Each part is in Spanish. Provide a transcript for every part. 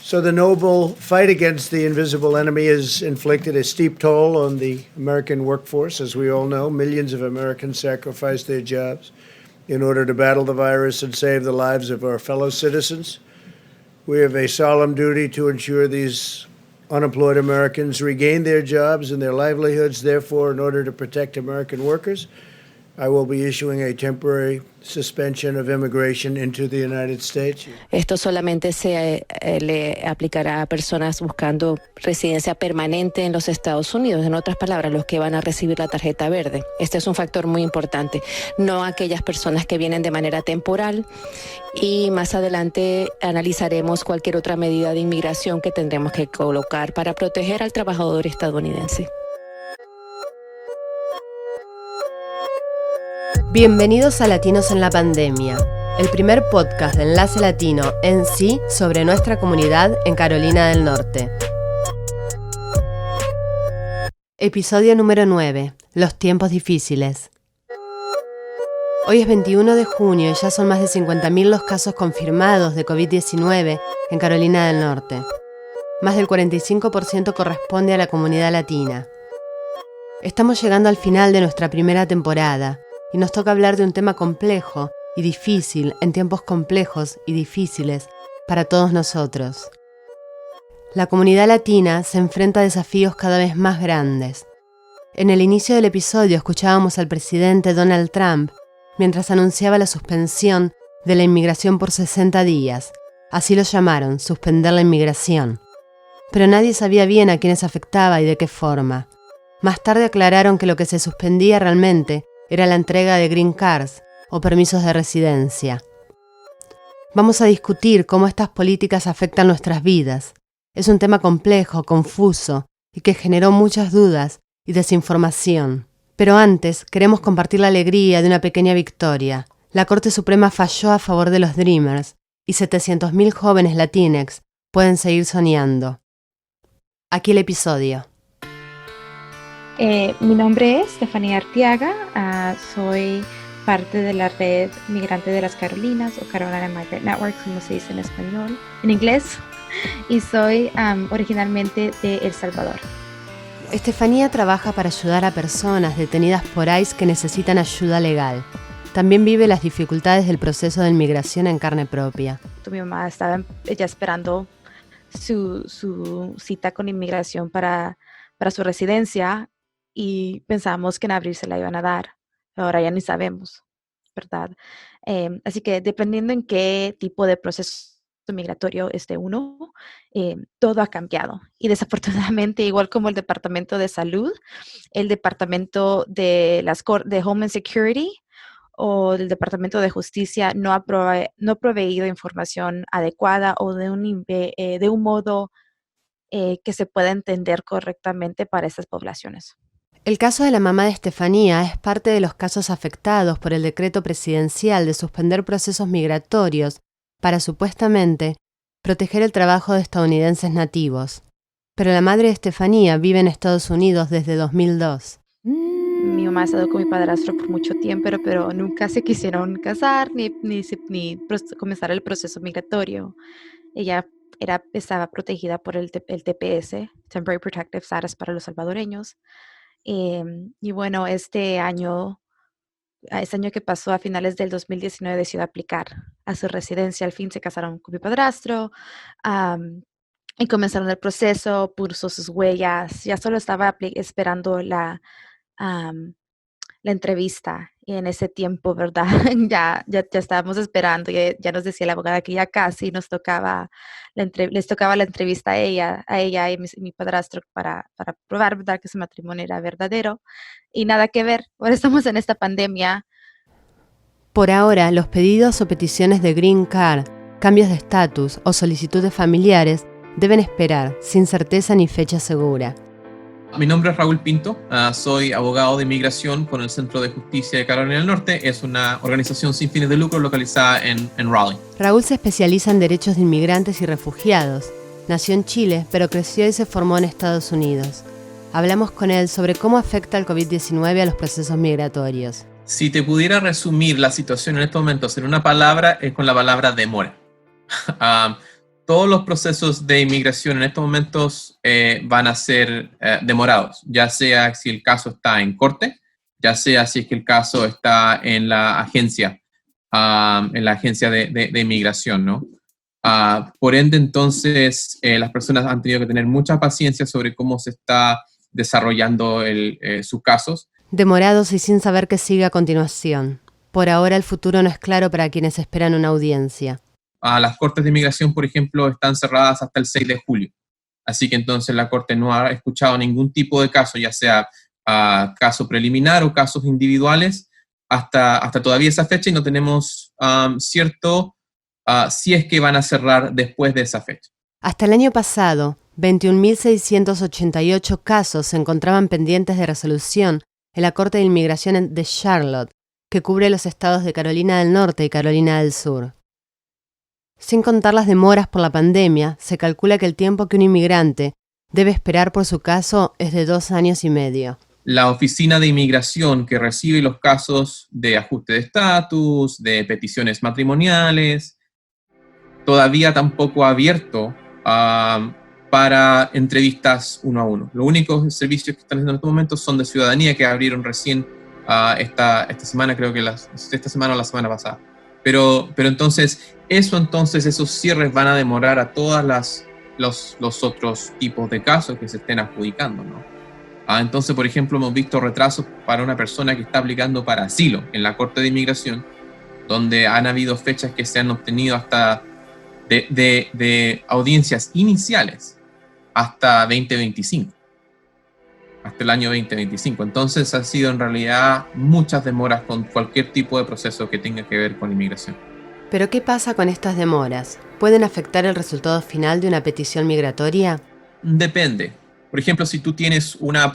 So the noble fight against the invisible enemy has inflicted a steep toll on the American workforce. As we all know, millions of Americans sacrificed their jobs in order to battle the virus and save the lives of our fellow citizens. We have a solemn duty to ensure these unemployed Americans regain their jobs and their livelihoods. Therefore, in order to protect American workers, I will be issuing a temporary suspension of immigration into the United States. Esto solamente se le aplicará a personas buscando residencia permanente en los Estados Unidos, en otras palabras, los que van a recibir la tarjeta verde. Este es un factor muy importante, no aquellas personas que vienen de manera temporal, y más adelante analizaremos cualquier otra medida de inmigración que tendremos que colocar para proteger al trabajador estadounidense. Bienvenidos a Latinos en la Pandemia, el primer podcast de Enlace Latino en sí sobre nuestra comunidad en Carolina del Norte. Episodio número 9. Los tiempos difíciles. Hoy es 21 de junio y ya son más de 50.000 los casos confirmados de COVID-19 en Carolina del Norte. Más del 45% corresponde a la comunidad latina. Estamos llegando al final de nuestra primera temporada y nos toca hablar de un tema complejo y difícil en tiempos complejos y difíciles para todos nosotros. La comunidad latina se enfrenta a desafíos cada vez más grandes. En el inicio del episodio escuchábamos al presidente Donald Trump mientras anunciaba la suspensión de la inmigración por 60 días. Así lo llamaron, suspender la inmigración. Pero nadie sabía bien a quiénes afectaba y de qué forma. Más tarde aclararon que lo que se suspendía realmente era la entrega de green cards o permisos de residencia. Vamos a discutir cómo estas políticas afectan nuestras vidas. Es un tema complejo, confuso y que generó muchas dudas y desinformación. Pero antes queremos compartir la alegría de una pequeña victoria. La Corte Suprema falló a favor de los Dreamers y 700.000 jóvenes latinex pueden seguir soñando. Aquí el episodio. Mi nombre es Estefanía Arteaga, soy parte de la red migrante de las Carolinas o Carolina Migrant Network, como se dice en español, en inglés, y soy originalmente de El Salvador. Estefanía trabaja para ayudar a personas detenidas por ICE que necesitan ayuda legal. También vive las dificultades del proceso de inmigración en carne propia. Mi mamá estaba ya esperando su cita con inmigración para su residencia, y pensamos que en abril se la iban a dar. Ahora ya ni sabemos, ¿verdad? Así que dependiendo en qué tipo de proceso migratorio esté uno, todo ha cambiado. Y desafortunadamente, igual como el Departamento de Salud, el Departamento de Homeland Security o el Departamento de Justicia no ha proveído información adecuada o de un modo que se pueda entender correctamente para estas poblaciones. El caso de la mamá de Estefanía es parte de los casos afectados por el decreto presidencial de suspender procesos migratorios para, supuestamente, proteger el trabajo de estadounidenses nativos. Pero la madre de Estefanía vive en Estados Unidos desde 2002. Mi mamá ha estado con mi padrastro por mucho tiempo, pero nunca se quisieron casar ni comenzar el proceso migratorio. Ella estaba protegida por el TPS, Temporary Protective Status para los salvadoreños. Y bueno, este año que pasó a finales del 2019 decidió aplicar a su residencia. Al fin se casaron con mi padrastro y comenzaron el proceso, puso sus huellas. Ya solo estaba esperando la entrevista, y en ese tiempo, ¿verdad? ya estábamos esperando, ya nos decía la abogada que ya casi les tocaba la entrevista a ella y mi padrastro para probar, ¿verdad?, que su matrimonio era verdadero, y nada que ver. Ahora estamos en esta pandemia. Por ahora, los pedidos o peticiones de Green Card, cambios de estatus o solicitudes familiares deben esperar, sin certeza ni fecha segura. Mi nombre es Raúl Pinto, soy abogado de inmigración con el Centro de Justicia de Carolina del Norte. Es una organización sin fines de lucro localizada en Raleigh. Raúl se especializa en derechos de inmigrantes y refugiados. Nació en Chile, pero creció y se formó en Estados Unidos. Hablamos con él sobre cómo afecta el COVID-19 a los procesos migratorios. Si te pudiera resumir la situación en estos momentos en una palabra, es con la palabra demora. todos los procesos de inmigración en estos momentos van a ser demorados, ya sea si el caso está en corte, ya sea si es que el caso está en la agencia de inmigración, ¿no? Por ende, entonces, las personas han tenido que tener mucha paciencia sobre cómo se está desarrollando sus casos. Demorados y sin saber qué sigue a continuación. Por ahora el futuro no es claro para quienes esperan una audiencia. Las cortes de inmigración, por ejemplo, están cerradas hasta el 6 de julio. Así que entonces la Corte no ha escuchado ningún tipo de caso, ya sea caso preliminar o casos individuales, hasta todavía esa fecha, y no tenemos cierto si es que van a cerrar después de esa fecha. Hasta el año pasado, 21.688 casos se encontraban pendientes de resolución en la Corte de Inmigración de Charlotte, que cubre los estados de Carolina del Norte y Carolina del Sur. Sin contar las demoras por la pandemia, se calcula que el tiempo que un inmigrante debe esperar por su caso es de 2 años y medio. La oficina de inmigración que recibe los casos de ajuste de estatus, de peticiones matrimoniales, todavía tampoco ha abierto para entrevistas uno a uno. Los únicos servicios que están haciendo en estos momentos son de ciudadanía, que abrieron recién esta semana, creo que esta semana o la semana pasada. Pero entonces, esos cierres van a demorar a todas los otros tipos de casos que se estén adjudicando, ¿no? Entonces, por ejemplo, hemos visto retrasos para una persona que está aplicando para asilo en la Corte de Inmigración, donde han habido fechas que se han obtenido hasta de audiencias iniciales hasta 2025, hasta el año 2025. Entonces, ha sido en realidad muchas demoras con cualquier tipo de proceso que tenga que ver con inmigración. ¿Pero qué pasa con estas demoras? ¿Pueden afectar el resultado final de una petición migratoria? Depende. Por ejemplo, si tú tienes una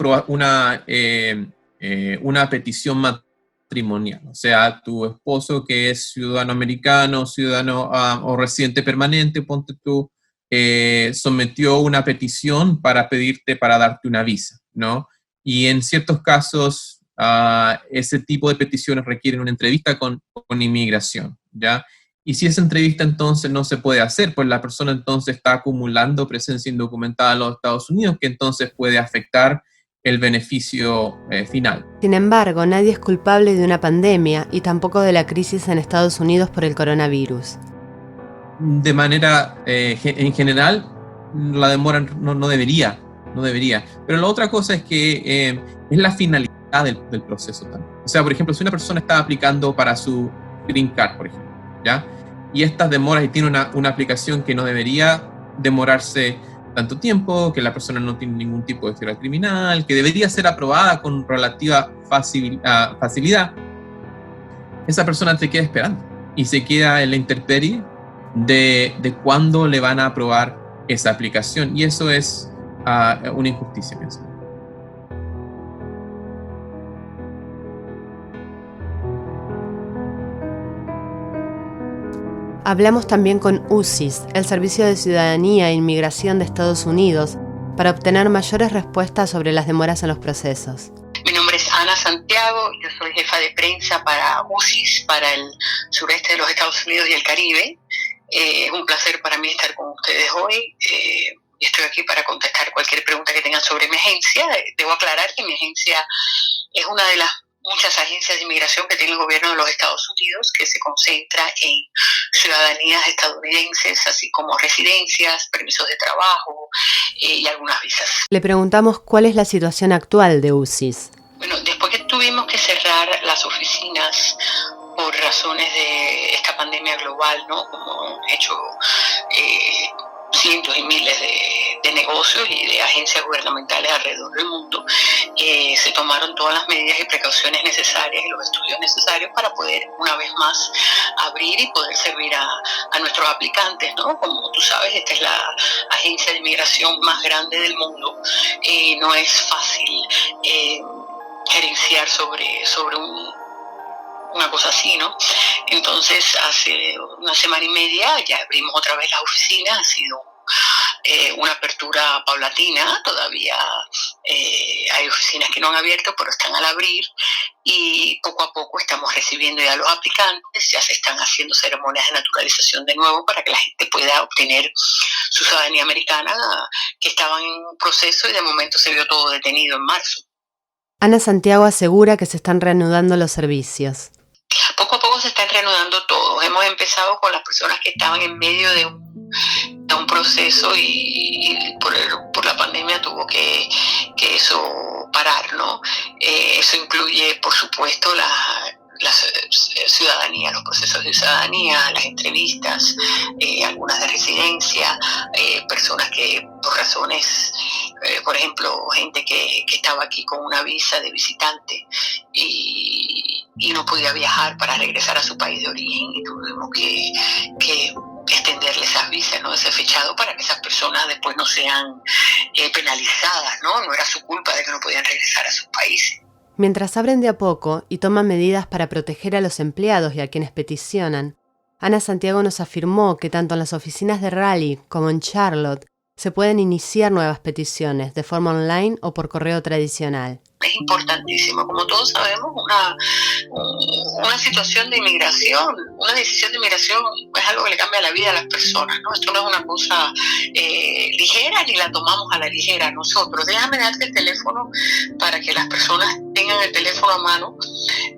petición matrimonial, o sea, tu esposo que es ciudadano americano, ciudadano o residente permanente, ponte tú, sometió una petición para darte una visa, ¿no? Y en ciertos casos, ese tipo de peticiones requieren una entrevista con inmigración, ¿ya? Y si esa entrevista entonces no se puede hacer, pues la persona entonces está acumulando presencia indocumentada en los Estados Unidos, que entonces puede afectar el beneficio final. Sin embargo, nadie es culpable de una pandemia y tampoco de la crisis en Estados Unidos por el coronavirus. De manera, en general, la demora no debería. Pero la otra cosa es que es la finalidad del proceso también. O sea, por ejemplo, si una persona está aplicando para su green card, por ejemplo, ¿ya? Y estas demoras y tiene una aplicación que no debería demorarse tanto tiempo, que la persona no tiene ningún tipo de historial criminal, que debería ser aprobada con relativa facilidad, esa persona te queda esperando y se queda en la intemperie de cuándo le van a aprobar esa aplicación, y eso es una injusticia, pienso. Hablamos también con USIS, el Servicio de Ciudadanía e Inmigración de Estados Unidos, para obtener mayores respuestas sobre las demoras en los procesos. Mi nombre es Ana Santiago, yo soy jefa de prensa para USIS, para el sureste de los Estados Unidos y el Caribe. Es un placer para mí estar con ustedes hoy. Estoy aquí para contestar cualquier pregunta que tengan sobre mi agencia. Debo aclarar que mi agencia es una de las muchas agencias de inmigración que tiene el gobierno de los Estados Unidos, que se concentra en ciudadanías estadounidenses, así como residencias, permisos de trabajo y algunas visas. Le preguntamos cuál es la situación actual de USIS. Bueno, después que tuvimos que cerrar las oficinas por razones de esta pandemia global, ¿no? Como han hecho cientos y miles de negocios y de agencias gubernamentales alrededor del mundo, se tomaron todas las medidas y precauciones necesarias y los estudios necesarios para poder una vez más abrir y poder servir a nuestros aplicantes, ¿no? Como tú sabes, esta es la agencia de inmigración más grande del mundo. No es fácil gerenciar sobre una cosa así, ¿no? Entonces, hace una semana y media ya abrimos otra vez las oficinas. Ha sido una apertura paulatina. Todavía hay oficinas que no han abierto, pero están al abrir, y poco a poco estamos recibiendo ya los aplicantes. Ya se están haciendo ceremonias de naturalización de nuevo para que la gente pueda obtener su ciudadanía americana, que estaban en un proceso y de momento se vio todo detenido en marzo. Ana Santiago asegura que se están reanudando los servicios. Poco a poco se están reanudando todos. Hemos empezado con las personas que estaban en medio de un proceso y por la pandemia tuvo que eso parar, ¿no? Eso incluye, por supuesto, la ciudadanía, los procesos de ciudadanía, las entrevistas, algunas de residencia, personas que por razones, por ejemplo, gente que estaba aquí con una visa de visitante y no podía viajar para regresar a su país de origen, y tuvimos que extenderle esas visas, ¿no? Ese fechado, para que esas personas después no sean penalizadas, ¿no? No era su culpa de que no podían regresar a sus países. Mientras abren de a poco y toman medidas para proteger a los empleados y a quienes peticionan, Ana Santiago nos afirmó que tanto en las oficinas de Raleigh como en Charlotte se pueden iniciar nuevas peticiones de forma online o por correo tradicional. Es importantísimo. Como todos sabemos, una situación de inmigración, una decisión de inmigración es algo que le cambia la vida a las personas, ¿no? Esto no es una cosa ligera, ni la tomamos a la ligera nosotros. Déjame darte el teléfono para que las personas tengan el teléfono a mano,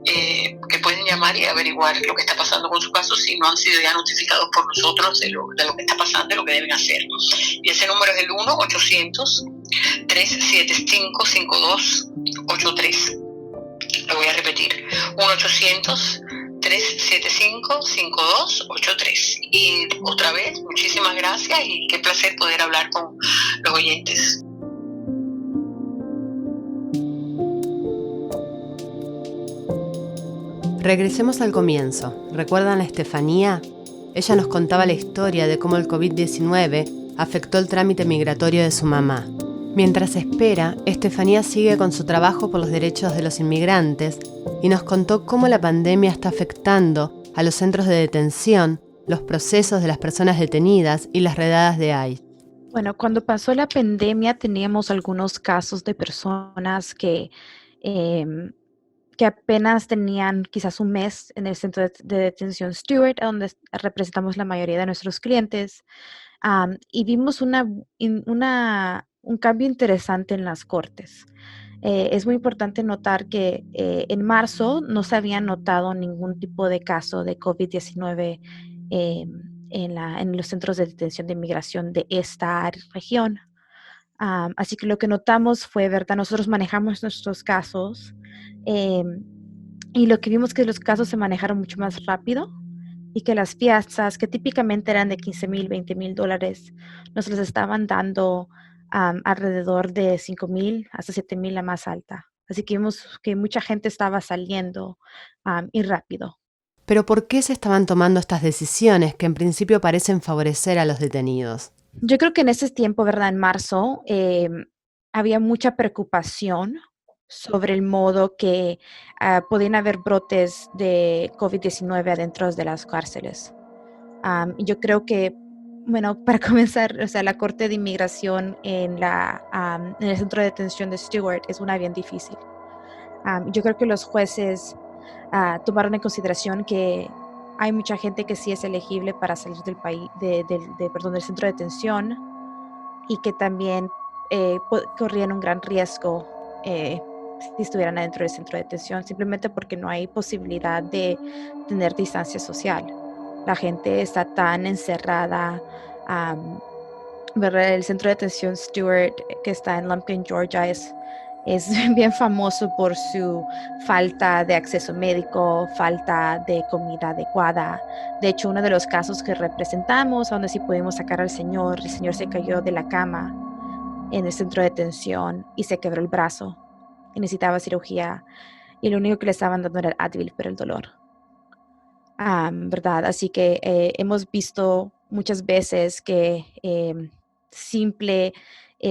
que pueden llamar y averiguar lo que está pasando con su caso, si no han sido ya notificados por nosotros de lo que está pasando y lo que deben hacer. Y ese número es el 1-800-375-5283. Lo voy a repetir: 1-800-375-5283. Y otra vez, muchísimas gracias y qué placer poder hablar con los oyentes. Regresemos al comienzo. ¿Recuerdan a Estefanía? Ella nos contaba la historia de cómo el COVID-19 afectó el trámite migratorio de su mamá. Mientras espera, Estefanía sigue con su trabajo por los derechos de los inmigrantes y nos contó cómo la pandemia está afectando a los centros de detención, los procesos de las personas detenidas y las redadas de ICE. Bueno, cuando pasó la pandemia teníamos algunos casos de personas que apenas tenían quizás un mes en el centro de detención Stewart, donde representamos la mayoría de nuestros clientes, y vimos un cambio interesante en las cortes. Es muy importante notar que en marzo no se había notado ningún tipo de caso de COVID-19 en los centros de detención de inmigración de esta región. Así que lo que notamos fue, ¿verdad? Nosotros manejamos nuestros casos y lo que vimos es que los casos se manejaron mucho más rápido y que las fianzas, que típicamente eran de $15,000, $20,000, nos las estaban dando alrededor de $5,000 hasta $7,000 la más alta. Así que vimos que mucha gente estaba saliendo y rápido. Pero ¿por qué se estaban tomando estas decisiones que en principio parecen favorecer a los detenidos? Yo creo que en ese tiempo, ¿verdad? En marzo, había mucha preocupación sobre el modo que podían haber brotes de COVID-19 adentro de las cárceles. Yo creo que, bueno, para comenzar, o sea, la Corte de Inmigración en el centro de detención de Stewart es una bien difícil. Yo creo que los jueces tomaron en consideración que hay mucha gente que sí es elegible para salir del país, del centro de detención, y que también corrían un gran riesgo si estuvieran adentro del centro de detención, simplemente porque no hay posibilidad de tener distancia social. La gente está tan encerrada. ¿Verdad? El centro de detención Stewart, que está en Lumpkin, Georgia, es bien famoso por su falta de acceso médico, falta de comida adecuada. De hecho, uno de los casos que representamos, donde sí pudimos sacar al señor, el señor se cayó de la cama en el centro de detención y se quebró el brazo y necesitaba cirugía, y lo único que le estaban dando era Advil para el dolor. ¿Verdad? Así que hemos visto muchas veces que simple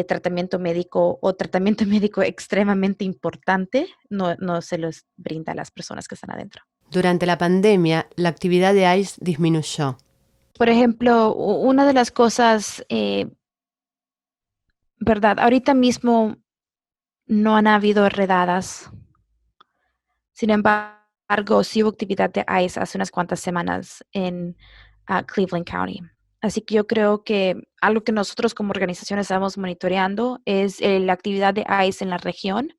tratamiento médico o tratamiento médico extremadamente importante no se los brinda a las personas que están adentro. Durante la pandemia, la actividad de ICE disminuyó. Por ejemplo, una de las cosas ¿verdad? Ahorita mismo no han habido redadas. Sin embargo, sí hubo actividad de ICE hace unas cuantas semanas en Cleveland County. Así que yo creo que algo que nosotros como organización estamos monitoreando es la actividad de ICE en la región,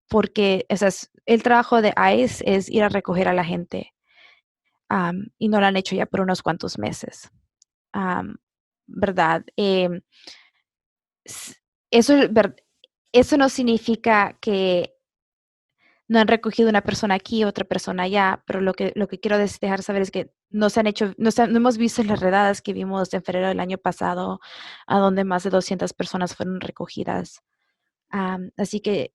porque el trabajo de ICE es ir a recoger a la gente y no lo han hecho ya por unos cuantos meses, ¿verdad? S- Eso, eso no significa que no han recogido una persona aquí, otra persona allá, pero lo que quiero dejar saber es que no se han hecho, no hemos visto las redadas que vimos en febrero del año pasado, a donde más de 200 personas fueron recogidas. Así que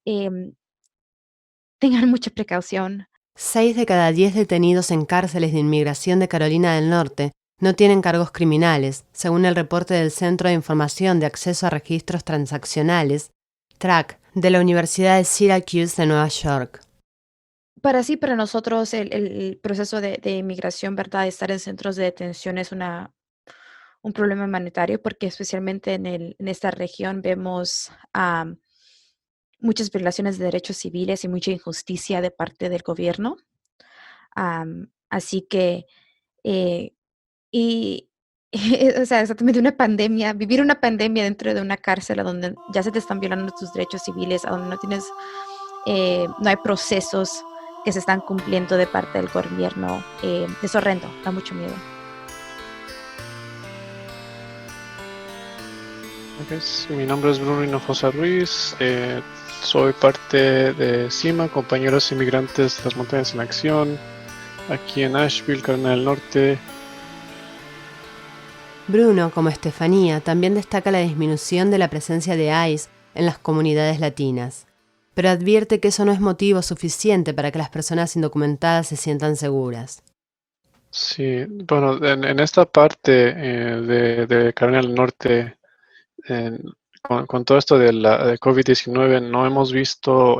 tengan mucha precaución. 6 de cada 10 detenidos en cárceles de inmigración de Carolina del Norte no tienen cargos criminales, según el reporte del Centro de Información de Acceso a Registros Transaccionales, TRAC, de la Universidad de Syracuse de Nueva York. Para nosotros el proceso de inmigración, ¿verdad? Estar en centros de detención es un problema humanitario porque especialmente en esta región vemos muchas violaciones de derechos civiles y mucha injusticia de parte del gobierno. Así que, eh, y, o sea, exactamente vivir una pandemia dentro de una cárcel a donde ya se te están violando tus derechos civiles, a donde no hay procesos que se están cumpliendo de parte del gobierno, es horrendo, da mucho miedo. Ok, mi nombre es Bruno Hinojosa Ruiz, soy parte de CIMA, Compañeros Inmigrantes de las Montañas en Acción, aquí en Asheville, Carolina del Norte. Bruno, como Estefanía, también destaca la disminución de la presencia de ICE en las comunidades latinas, pero advierte que eso no es motivo suficiente para que las personas indocumentadas se sientan seguras. Sí, bueno, en esta parte de Carolina del Norte, con todo esto de la COVID-19, no hemos visto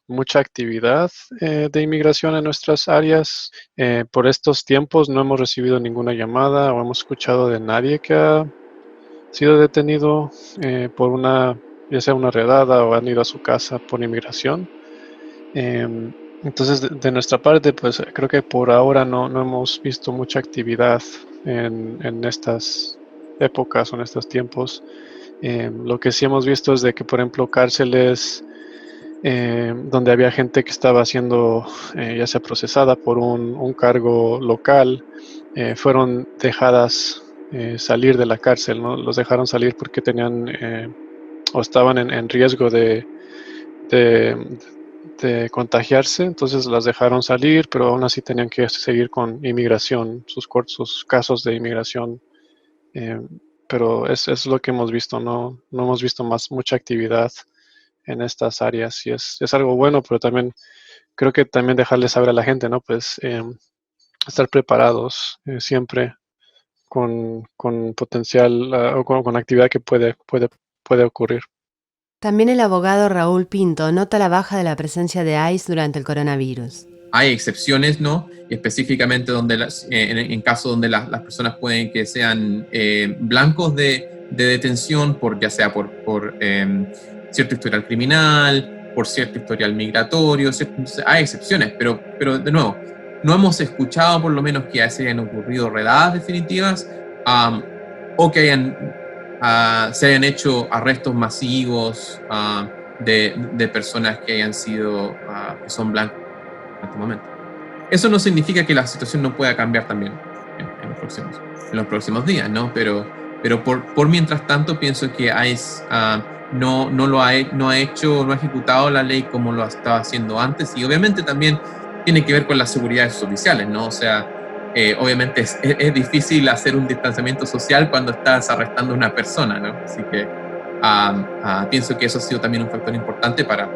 mucha actividad de inmigración en nuestras áreas. Por estos tiempos no hemos recibido ninguna llamada o hemos escuchado de nadie que ha sido detenido por ya sea una redada o han ido a su casa por inmigración. Entonces, de nuestra parte, pues creo que por ahora no hemos visto mucha actividad en estas épocas o en estos tiempos. Lo que sí hemos visto es de que, por ejemplo, cárceles donde había gente que estaba siendo ya sea procesada por un cargo local, fueron dejadas salir de la cárcel, ¿no? Los dejaron salir porque tenían o estaban en riesgo de contagiarse, entonces las dejaron salir, pero aún así tenían que seguir con inmigración, sus casos de inmigración. Pero es lo que hemos visto, no hemos visto mucha actividad en estas áreas y es algo bueno, pero también creo que también dejarle saber a la gente, ¿no? Pues estar preparados siempre con potencial o con actividad que puede ocurrir. También el abogado Raúl Pinto nota la baja de la presencia de ICE durante el coronavirus. Hay excepciones, ¿no? Específicamente en casos donde las personas pueden que sean blancos de detención, ya sea por cierto historial criminal, por cierto historial migratorio. Hay excepciones, pero de nuevo, no hemos escuchado por lo menos que se hayan ocurrido redadas definitivas o que se hayan hecho arrestos masivos de personas que hayan sido, que son blancos en este momento. Eso no significa que la situación no pueda cambiar también en los próximos días, ¿no? Pero por mientras tanto pienso que ICE no ha ejecutado la ley como lo estaba haciendo antes, y obviamente también tiene que ver con la seguridad de sus oficiales, ¿no? O sea, obviamente es difícil hacer un distanciamiento social cuando estás arrestando a una persona, ¿no? Así que pienso que eso ha sido también un factor importante para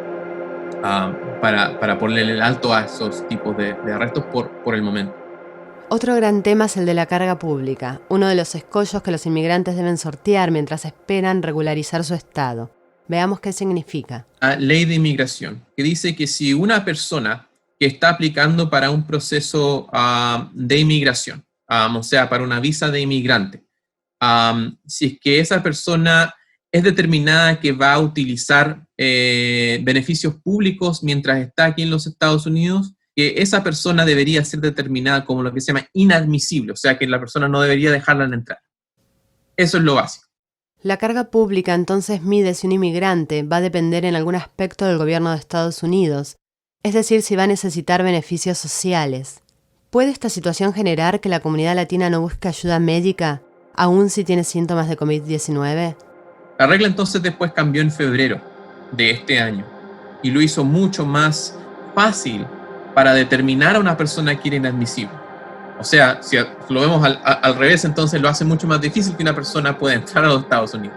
ponerle el alto a esos tipos de arrestos por el momento. Otro gran tema es el de la carga pública, uno de los escollos que los inmigrantes deben sortear mientras esperan regularizar su estado. Veamos qué significa. Ley de inmigración, que dice que si una persona que está aplicando para un proceso de inmigración, o sea, para una visa de inmigrante, si es que esa persona es determinada que va a utilizar beneficios públicos mientras está aquí en los Estados Unidos, que esa persona debería ser determinada como lo que se llama inadmisible, o sea que la persona no debería dejarla entrar. Eso es lo básico. La carga pública entonces mide si un inmigrante va a depender en algún aspecto del gobierno de Estados Unidos, es decir, si va a necesitar beneficios sociales. ¿Puede esta situación generar que la comunidad latina no busque ayuda médica, aun si tiene síntomas de COVID-19? La regla entonces después cambió en febrero de este año y lo hizo mucho más fácil para determinar a una persona que era inadmisible. O sea, si lo vemos al revés, entonces lo hace mucho más difícil que una persona pueda entrar a los Estados Unidos.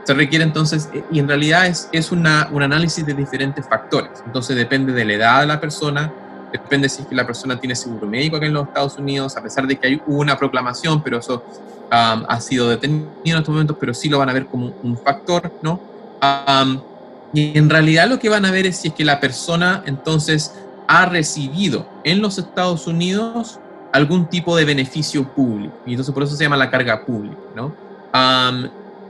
Se requiere entonces, y en realidad es un análisis de diferentes factores. Entonces depende de la edad de la persona, depende si es que la persona tiene seguro médico aquí en los Estados Unidos, a pesar de que hubo una proclamación, pero eso ha sido detenido en estos momentos, pero sí lo van a ver como un factor, ¿no? Y en realidad lo que van a ver es si es que la persona entonces ha recibido en los Estados Unidos algún tipo de beneficio público. Y entonces por eso se llama la carga pública, ¿no?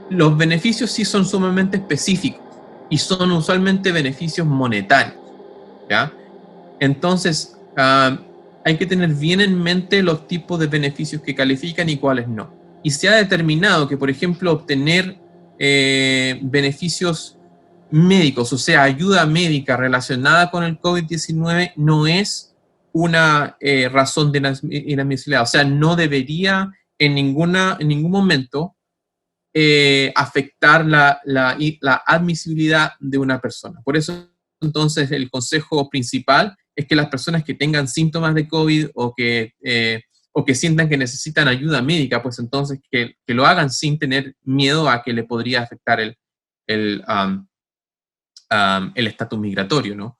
Los beneficios sí son sumamente específicos y son usualmente beneficios monetarios, ¿ya? Entonces, hay que tener bien en mente los tipos de beneficios que califican y cuáles no. Y se ha determinado que, por ejemplo, obtener beneficios médicos, o sea, ayuda médica relacionada con el COVID-19 no es una razón de inadmisibilidad. O sea, no debería en ningún momento afectar la admisibilidad de una persona. Por eso, entonces, el consejo principal es que las personas que tengan síntomas de COVID o que sientan que necesitan ayuda médica, pues entonces que lo hagan sin tener miedo a que le podría afectar el estatus migratorio, ¿no?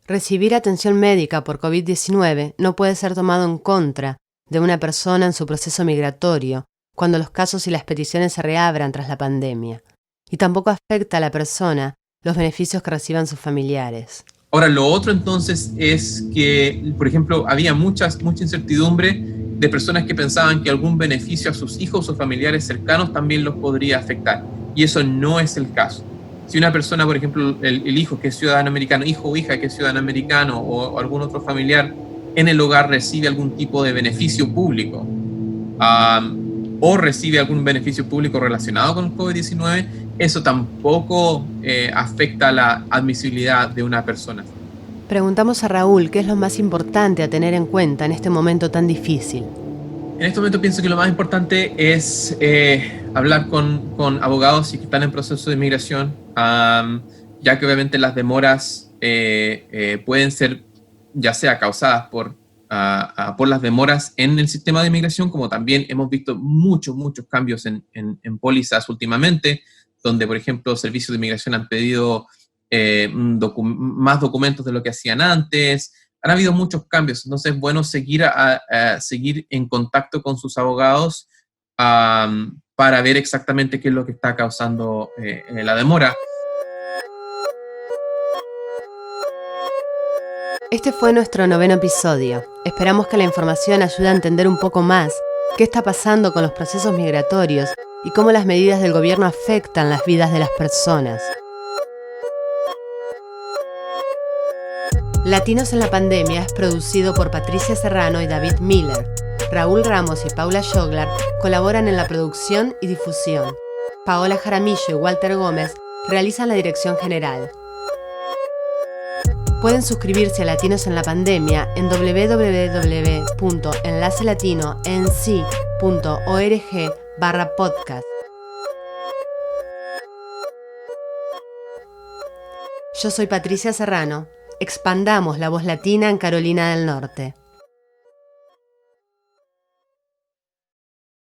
Recibir atención médica por COVID-19 no puede ser tomado en contra de una persona en su proceso migratorio cuando los casos y las peticiones se reabran tras la pandemia. Y tampoco afecta a la persona los beneficios que reciban sus familiares. Ahora, lo otro entonces es que, por ejemplo, había mucha incertidumbre de personas que pensaban que algún beneficio a sus hijos o familiares cercanos también los podría afectar. Y eso no es el caso. Si una persona, por ejemplo, el hijo que es ciudadano americano, hijo o hija que es ciudadano americano o algún otro familiar en el hogar recibe algún tipo de beneficio público o recibe algún beneficio público relacionado con el COVID-19, eso tampoco afecta la admisibilidad de una persona. Preguntamos a Raúl qué es lo más importante a tener en cuenta en este momento tan difícil. En este momento pienso que lo más importante es hablar con abogados que están en proceso de inmigración, ya que obviamente las demoras pueden ser ya sea causadas por las demoras en el sistema de inmigración, como también hemos visto muchos cambios en pólizas últimamente, donde, por ejemplo, servicios de inmigración han pedido más documentos de lo que hacían antes. Han habido muchos cambios, entonces es bueno seguir en contacto con sus abogados para ver exactamente qué es lo que está causando la demora. Este fue nuestro 9º episodio. Esperamos que la información ayude a entender un poco más qué está pasando con los procesos migratorios y cómo las medidas del gobierno afectan las vidas de las personas. Latinos en la Pandemia es producido por Patricia Serrano y David Miller. Raúl Ramos y Paula Joglar colaboran en la producción y difusión. Paola Jaramillo y Walter Gómez realizan la dirección general. Pueden suscribirse a Latinos en la Pandemia en www.enlacelatinoenc.org/podcast. Yo soy Patricia Serrano. Expandamos la voz latina en Carolina del Norte.